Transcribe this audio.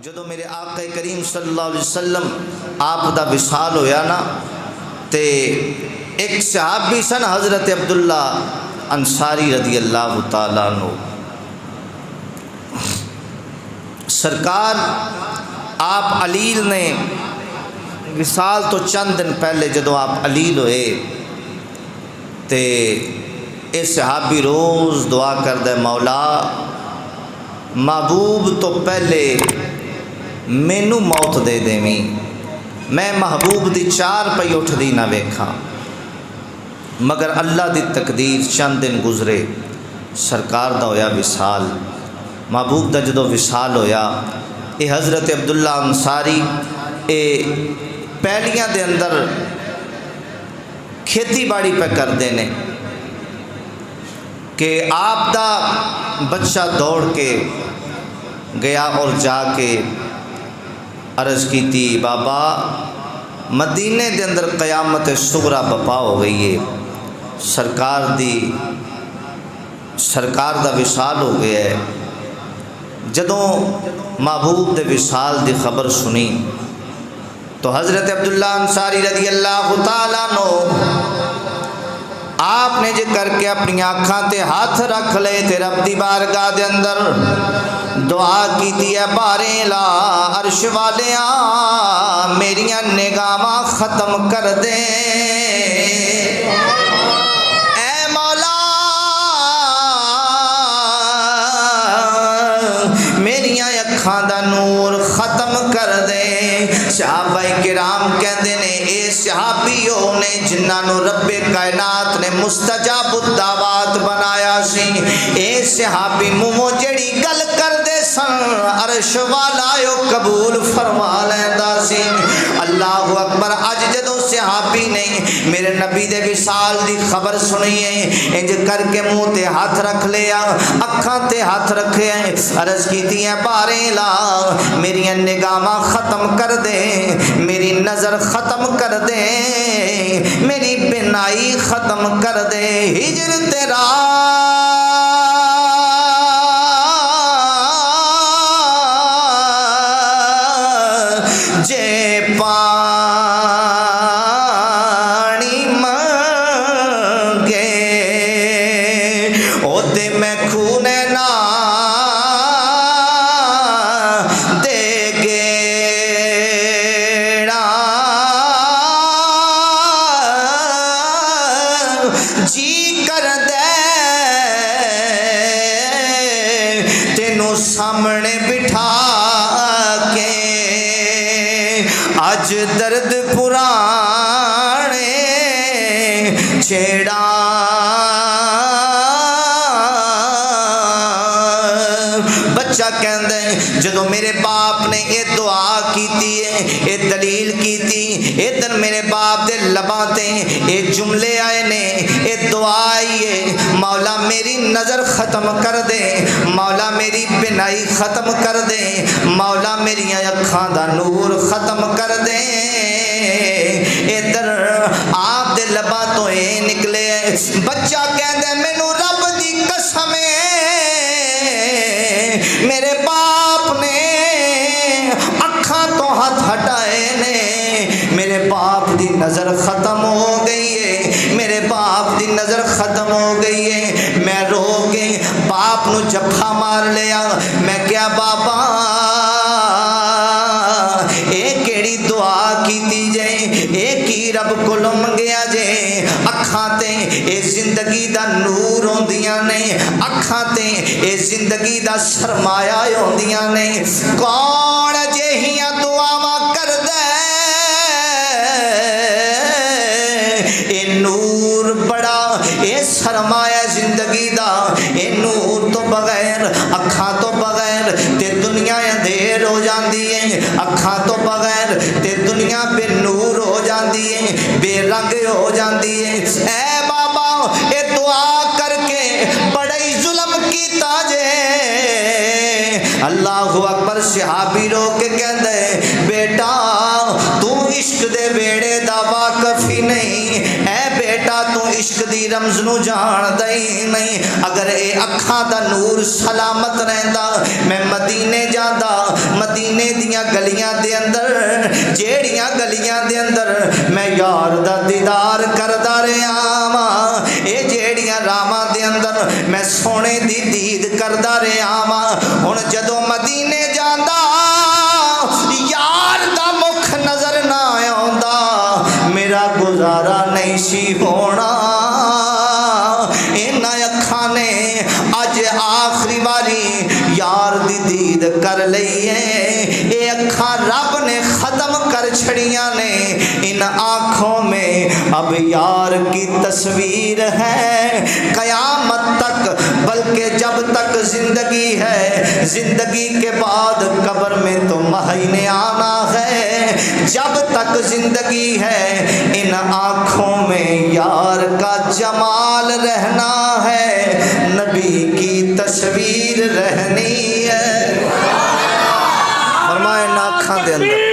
جدو میرے آقا کریم صلی اللہ علیہ وسلم آپ دا وصال ہویا نا تے ایک صحابی سن حضرت عبداللہ انصاری رضی اللہ تعالیٰ عنہ. سرکار آپ علیل نے وصال تو چند دن پہلے جدو آپ علیل ہوئے تے اے صحابی روز دعا کردے مولا محبوب تو پہلے مینو موت دے دیویں، میں محبوب دی چار پئی اٹھ دی نہ ویکھاں. مگر اللہ دی تقدیر چند دن گزرے سرکار دا ہویا وصال. محبوب دا جدو وصال ہویا اے حضرت عبداللہ انصاری اے پہلیاں دے اندر کھیتی باڑی پہ کر دینے کہ آپ دا بچہ دوڑ کے گیا اور جا کے عرض کی تھی بابا مدینے دے اندر قیامت صغریٰ بپا ہو گئی ہے، سرکار دا وصال ہو گیا ہے. جدوں محبوب دے وصال دی خبر سنی تو حضرت عبداللہ انصاری رضی اللہ تعالیٰ عنہ آپ نے جے کر کے اپنی آنکھاں تے ہاتھ رکھ لے تے رب دی بارگاہ دے اندر دعا کی دی ہے بارے لا عرش والیاں میریاں نگاہاں ختم کر دے اے مولا میریاں اکھاں دا نور ختم کر دے. صحابہ کرام کہندے نے اے صحابیوں نے جنہاں نو رب کائنات نے مستجاب الدعوات بنایا سی، اے صحابی منہوں جڑی گل کر دے سن عرش والا یو قبول فرما لیندا سی. اللہ اکبر. اج جدوں صحابی نے میرے نبی دے وصال دی خبر سنی ہے انج کر کے منہ تے ہاتھ رکھ لیا اکھاں تے ہاتھ رکھے عرض کیتی ہے بارے لا میری نگاہاں ختم کر دے، میری نظر ختم کر دے، میری بینائی ختم کر دے. ہجر تیرا جے پانی منگے او تے میں خونے نہ جی کر دے تینوں سامنے بٹھا کے اج درد پرانے چھیڑا. بچہ کہندے جدو میرے باپ نے یہ دعا کیتی ہے یہ دلیل کیتی ادھر میرے باپ دے لباں تے یہ جملے آئے نے یہ دعا آئی ہے مولا میری نظر ختم کر دے، مولا میری بینائی ختم کر دے، مولا میری اکھاں دا نور ختم کر دے. ادھر آپ دے لباں تو یہ نکلے بچہ کہندے مینوں رب دی قسم میرے باپ نے اکھاں تو ہاتھ ہٹائے نے، میرے باپ دی نظر ختم ہو گئی ہے، میرے باپ دی نظر ختم ہو گئی ہے. میں رو کے باپ نو جھپا مار لیا. میں کیا بابا اے کیڑی دعا کیتی جے، اے کی رب کولوں منگیا جے؟ اکھاں تے اے زندگی دا نور ہوندیاں نے، اکھاں تے اے زندگی دا سرمایہ ہوندیاں نے. کون جہیاں دعاواں کر دے اے نور بڑا اے سرمایہ زندگی دا، اے نور تو بغیر اکھاں تو بغیر تے دنیا اندھیر ہو جاندی ہے، اکھاں تو بغیر تے دنیا بے نور ہو جاندی ہے، بے رنگ ہو جاندی ہے. اے بابا اے دعا کر کے بڑا ہی ظلم کیتا جے. اللہ اکبر. صحابی رو کے کہندے بیٹا تو عشق دے بیڑے دا واقف ہی نہیں، اے بیٹا تو عشق دی رمز نو جان دئی نہیں. اگر اے اکھاں دا نور سلامت رہندا میں مدینے جاندا، مدینے دیاں گلیاں دے اندر جیڑیاں گلیاں دے اندر میں یار دا دیدار کردا رہا واں اے جیڑیاں راواں دے اندر میں سونے دی دید کردا رہا واں ہن جدوں مدینے جاندا یار دا مکھ نظر نہ آوندا میرا گزارا نہیں سی ہونا انہاں اکھاں نے اج آخری باری یار دی دید کر لئی ہے اے اکھاں رب نے ختم کر چھڑیاں نے ان آنکھوں میں اب یار کی تصویر ہے قیامت تک بلکہ جب تک زندگی ہے زندگی کے بعد قبر میں تو مہینے آنا ہے جب تک زندگی ہے ان آنکھوں میں یار کا جمال رہنا ہے نبی کی تصویر رہنی ہے فرمائے ناکھاں دے اندر